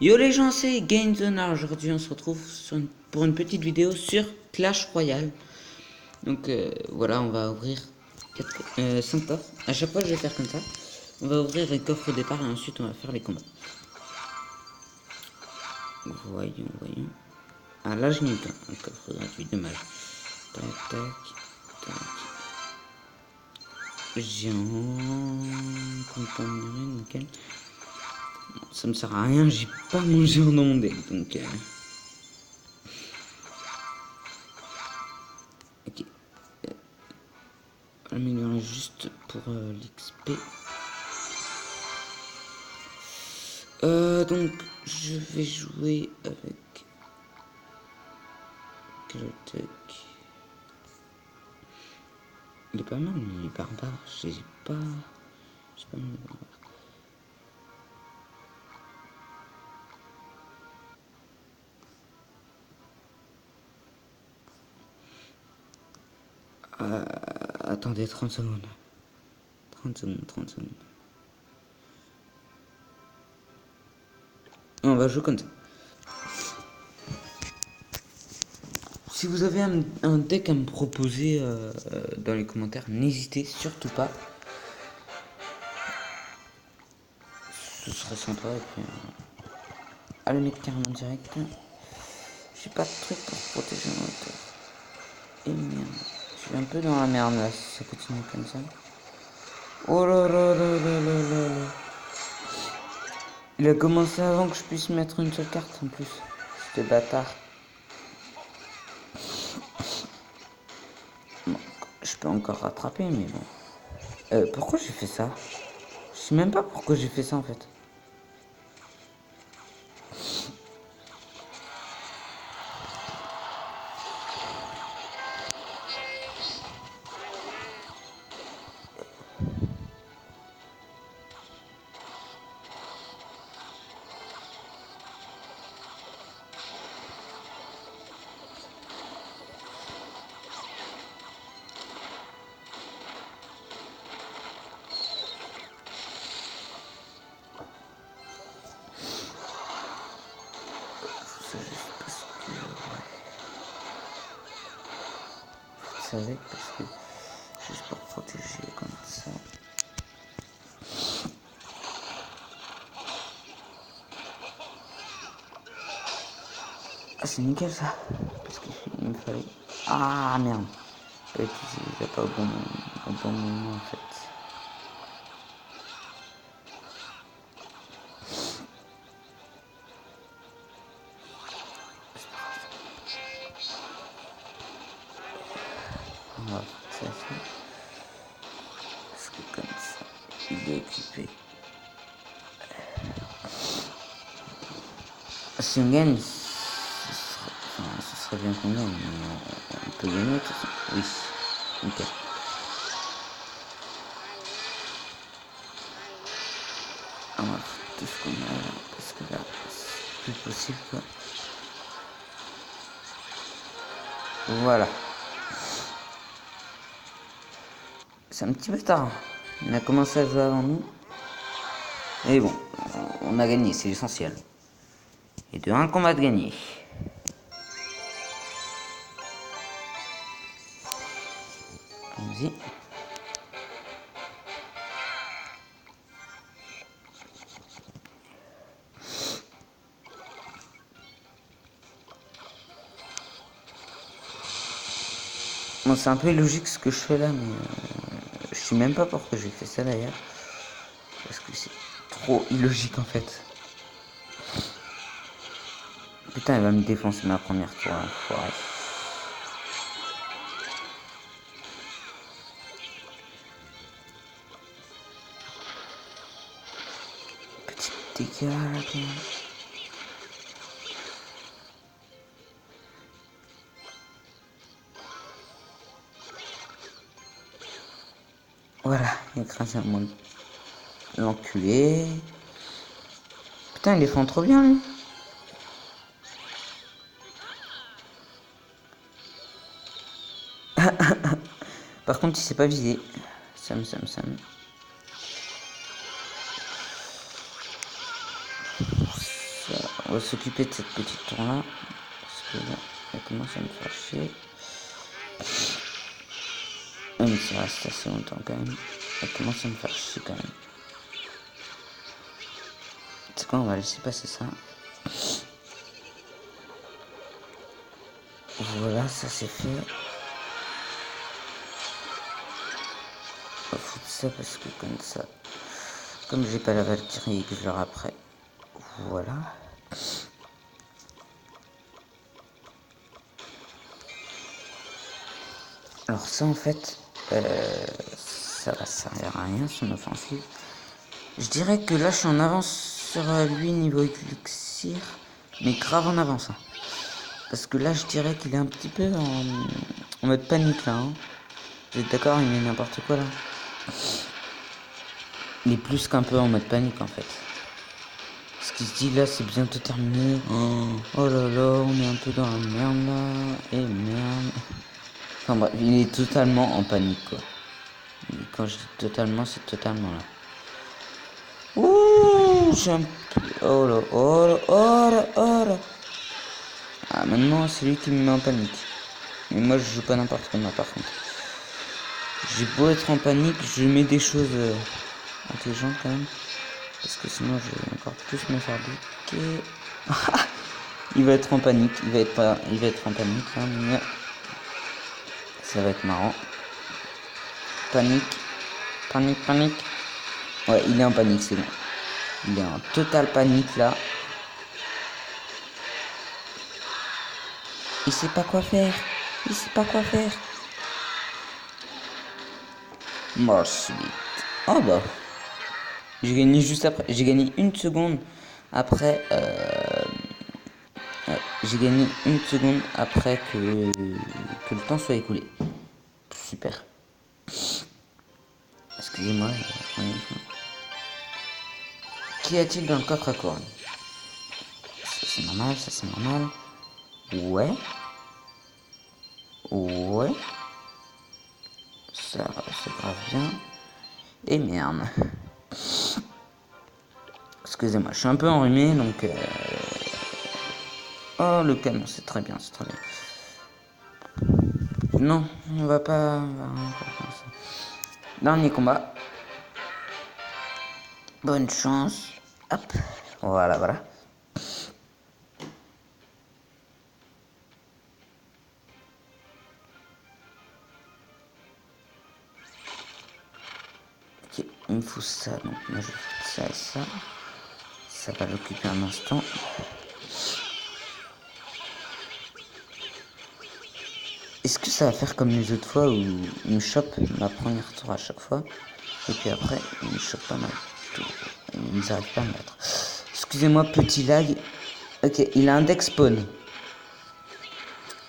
Yo les gens, c'est GameZona. Aujourd'hui, on se retrouve pour une petite vidéo sur Clash Royale. Donc voilà, on va ouvrir 5 coffres. À chaque fois, je vais faire comme ça. On va ouvrir les coffres au départ et ensuite on va faire les combats. Voyons. Ah là, je n'ai pas un coffre gratuit, dommage. Tac. Géant. Compagnie, nickel. Ça me sert à rien, j'ai pas mon géant dans mon deck donc. Ok. Améliorer juste pour l'XP. Donc je vais jouer avec quel deck. Il est pas mal, mais il est barbare. J'ai pas mal de barbare. Attendez 30 secondes. 30 secondes. On va jouer comme ça. Si vous avez un deck à me proposer dans les commentaires, n'hésitez surtout pas. Ce serait sympa. Et puis, allez mettre carrément direct. J'ai pas de truc pour protéger mon hauteur. Et merde. Je suis un peu dans la merde là si ça continue comme ça. Oh là là. Il a commencé avant que je puisse mettre une seule carte en plus. C'était bâtard. Bon, je peux encore rattraper mais bon. Pourquoi j'ai fait ça? Je sais même pas pourquoi j'ai fait ça en fait. Avec parce que juste pour protéger comme ça. Ah c'est nickel ça. Parce qu'il me fallait. Ah merde. J'ai utilisé pas au bon moment en fait. On va faire ça. Parce que comme ça, il est occupé. Si on gagne, ce serait bien qu'on gagne, mais on peut gagner de toute façon. Oui, nickel. On va faire tout ce qu'on a là, parce que là, c'est plus possible quoi. Voilà. C'est un petit peu tard. On a commencé à jouer avant nous. Et bon, on a gagné, c'est l'essentiel. Et de un combat de gagné. Allons-y. Bon, c'est un peu illogique ce que je fais là, mais je sais même pas pourquoi j'ai fait ça d'ailleurs. Parce que c'est trop illogique en fait. Putain, elle va me défoncer ma première tour, enfoiré. Petit dégât là quand même. Voilà, écrasé à mon l'enculé. Putain, il défend trop bien lui. Par contre, il s'est pas visé. Sam. Ça, va s'occuper de cette petite tour là. Parce que là, elle commence à me faire chier. Même si ça reste assez longtemps quand même. Elle commence à me faire chier quand même. C'est quoi, on va laisser passer ça. Voilà, ça c'est fait. On va foutre ça parce que comme ça, comme j'ai pas la Valkyrie et que je l'aurai après. Voilà. Alors ça en fait, ça va servir à rien son offensive. Je dirais que là je suis en avance sur lui niveau élixir, mais grave en avance. Hein. Parce que là je dirais qu'il est un petit peu en mode panique là. Hein. Vous êtes d'accord, il met n'importe quoi là. Il est plus qu'un peu en mode panique en fait. Ce qu'il se dit là c'est bientôt terminé. Oh là là, on est un peu dans la merde là. Et merde. Enfin bref, il est totalement en panique quoi. Et quand je dis totalement, c'est totalement là. Ouh, j'ai un peu... Oh là, oh là, oh là, oh là. Ah, maintenant, c'est lui qui me met en panique. Mais moi, je joue pas n'importe comment, par contre. J'ai beau être en panique, je mets des choses intelligentes quand même. Parce que sinon, je vais encore plus me faire buter. Il va être en panique, il va être en panique, hein, mais... Ça va être marrant. Panique, panique, panique. Ouais, il est en panique, c'est bon. Il est en totale panique, là. Il sait pas quoi faire. Il sait pas quoi faire. More sweet. Oh bah. J'ai gagné juste après. J'ai gagné une seconde après. J'ai gagné une seconde après que le temps soit écoulé. Super. Excusez-moi. Qu'y a-t-il dans le coffre à couronne? Ça c'est normal, ça c'est normal. Ouais. Ouais. Ça c'est grave bien. Et merde. Excusez-moi, je suis un peu enrhumé donc... Oh le canon, c'est très bien, c'est très bien. Non, on va pas... Dernier combat. Bonne chance. Hop. Voilà, voilà. Ok, il me faut ça. Donc moi je fais ça et ça. Ça va l'occuper un instant. Est-ce que ça va faire comme les autres fois où il me chope ma première tour à chaque fois et puis après il me chope pas mal tour. Il n'arrive pas à me battre. Excusez-moi, petit lag. Ok, il a un deck spawn.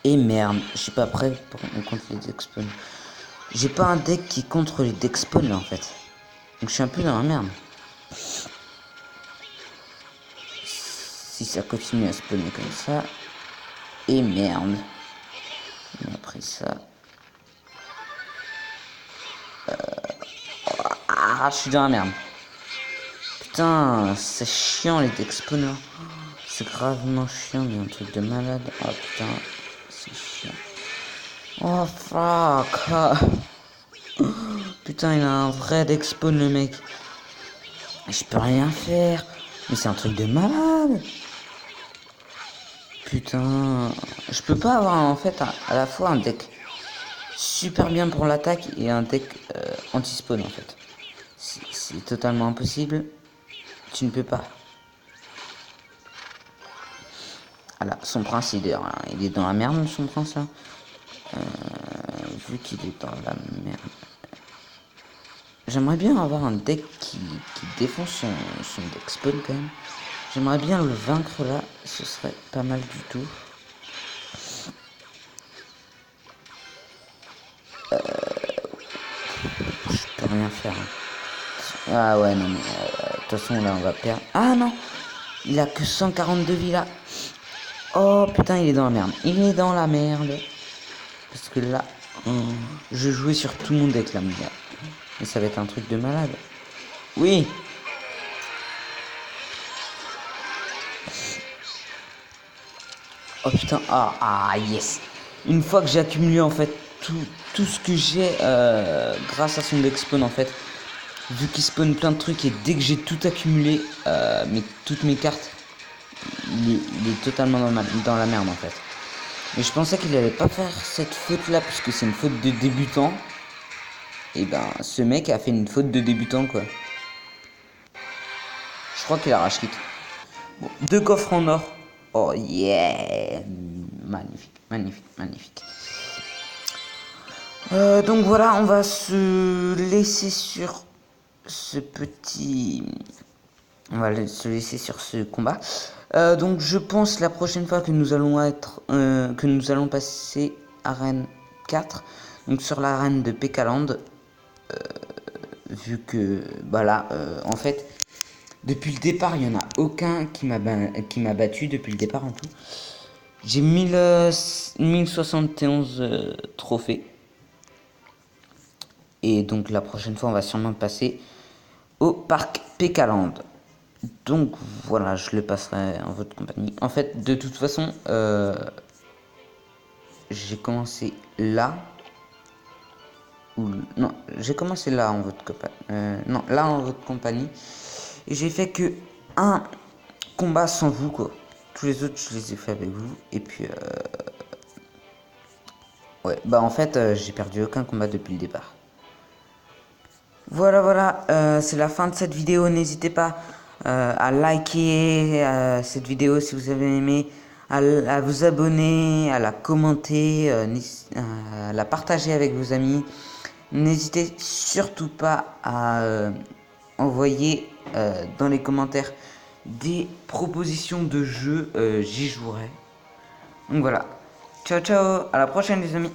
Et merde, je suis pas prêt pour contre les deck spawn. J'ai pas un deck qui contre les deck spawn là en fait. Donc je suis un peu dans la merde. Si ça continue à spawner comme ça. Et merde. Et après ça. Ah, je suis dans la merde. Putain, c'est chiant les deck spawners. C'est gravement chiant, mais un truc de malade. Oh putain, c'est chiant. Oh fuck. Putain, il a un vrai deck spawn le mec. Je peux rien faire. Mais c'est un truc de malade. Putain, je peux pas avoir en fait à la fois un deck super bien pour l'attaque et un deck anti-spawn en fait. C'est totalement impossible. Tu ne peux pas. Voilà, son prince il est dans la merde son prince là. Vu qu'il est dans la merde. J'aimerais bien avoir un deck qui défend son deck spawn quand même. J'aimerais bien le vaincre là, ce serait pas mal du tout. Je peux rien faire. Hein. Ah ouais non mais de toute façon là on va perdre. Ah non, il a que 142 vies là. Oh putain il est dans la merde. Il est dans la merde. Parce que là, je jouais sur tout mon deck là mon gars. Mais ça va être un truc de malade. Oui. Oh putain, yes. Une fois que j'ai accumulé en fait tout ce que j'ai grâce à son deck spawn en fait, vu qu'il spawn plein de trucs et dès que j'ai tout accumulé, toutes mes cartes, il est totalement dans la merde en fait. Mais je pensais qu'il allait pas faire cette faute là puisque c'est une faute de débutant. Et ben ce mec a fait une faute de débutant quoi. Je crois qu'il a rage quitte. Bon, 2 coffres en or. Oh yeah. Magnifique, magnifique, magnifique. Donc voilà, on va se laisser sur ce petit... On va se laisser sur ce combat. Donc je pense la prochaine fois que nous allons que nous allons passer arène 4. Donc sur l'arène de Pekaland. Vu que, voilà, en fait, depuis le départ, il n'y en a aucun qui m'a battu depuis le départ en tout. J'ai 1071 trophées. Et donc la prochaine fois, on va sûrement passer au parc Pekaland. Donc voilà, je le passerai en votre compagnie. En fait, de toute façon, j'ai commencé là. Non, j'ai commencé là en votre compagnie. Non, là en votre compagnie. Et j'ai fait que un combat sans vous, quoi. Tous les autres, je les ai fait avec vous. Et puis, ouais, bah en fait, j'ai perdu aucun combat depuis le départ. Voilà, voilà, c'est la fin de cette vidéo. N'hésitez pas à liker cette vidéo si vous avez aimé, à vous abonner, à la commenter, à la partager avec vos amis. N'hésitez surtout pas à envoyer dans les commentaires des propositions de jeux, j'y jouerai. Donc voilà, ciao ciao, à la prochaine les amis.